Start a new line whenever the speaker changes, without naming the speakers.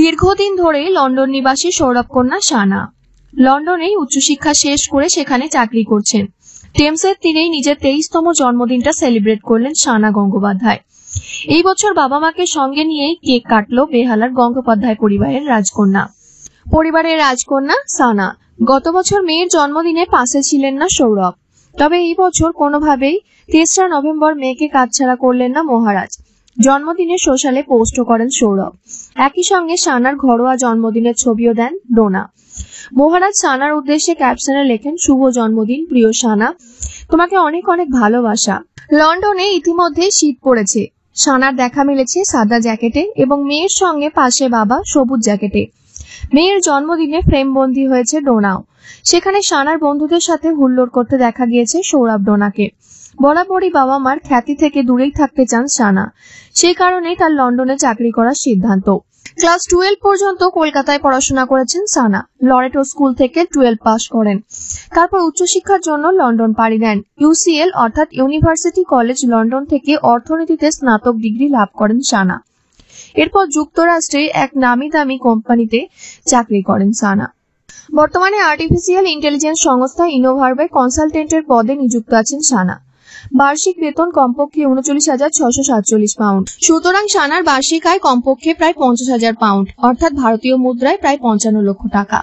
দীর্ঘদিন ধরে লন্ডন নিবাসী সৌরভ কন্যা সানা লন্ডনেই উচ্চশিক্ষা শেষ করে সেখানে চাকরি করছেন। টেমসের তীরেই নিজের 23তম জন্মদিনটা সেলিব্রেট করলেন সানা গঙ্গোপাধ্যায়। এই বছর বাবা মাকে সঙ্গে নিয়েই কেক কাটলো বেহালার গঙ্গোপাধ্যায় পরিবারের রাজকন্যা সানা। গত বছর মেয়ের জন্মদিনে পাশে ছিলেন না সৌরভ, তবে এই বছর কোনোভাবেই 3রা নভেম্বর মেয়েকে কাটছাড়া করলেন না মহারাজ। জন্মদিনে সোশ্যালে পোস্ট করেন সৌরভ। একই সঙ্গে সানার ঘরোয়া জন্মদিনের ছবিও দেন ডোনা। মহারাজ সানার উদ্দেশ্যে ক্যাপশনে লেখেন, শুভ জন্মদিন প্রিয় সানা, তোমাকে অনেক অনেক ভালোবাসা। লন্ডনে ইতিমধ্যে শীত পড়েছে। সানার দেখা মিলেছে সাদা জ্যাকেটে এবং মেয়ের সঙ্গে পাশে বাবা সবুজ জ্যাকেটে। মেয়ের জন্মদিনে ফ্রেমবন্দি হয়েছে ডোনাও। সেখানে সানার বন্ধুদের সাথে হুল্লোড় করতে দেখা গিয়েছে সৌরভ ডোনাকে। বরাবরই বাবা মার খ্যাতি থেকে দূরেই থাকতে চান সানা, সেই কারণেই তার লন্ডনে চাকরি করার সিদ্ধান্ত। ক্লাস 12 পর্যন্ত কলকাতায় পড়াশোনা করেছেন সানা। লরেটো স্কুল থেকে 12 পাস করেন। তারপর উচ্চশিক্ষার জন্য লন্ডন পাড়ি দেন। UCL অর্থাৎ ইউনিভার্সিটি কলেজ লন্ডন থেকে অর্থনীতিতে স্নাতক ডিগ্রি লাভ করেন সানা। এরপর যুক্তরাষ্ট্রে এক নামি দামি কোম্পানিতে চাকরি করেন সানা। বর্তমানে আর্টিফিশিয়াল ইন্টেলিজেন্স সংস্থা ইনোভার্বে কনসালটেন্টের পদে নিযুক্ত আছেন সানা। বার্ষিক বেতন কমপক্ষে 39,647 পাউন্ড। সুতরাং সানার বার্ষিক আয় কমপক্ষে প্রায় 50,000 পাউন্ড, অর্থাৎ ভারতীয় মুদ্রায় প্রায় 55 লক্ষ টাকা।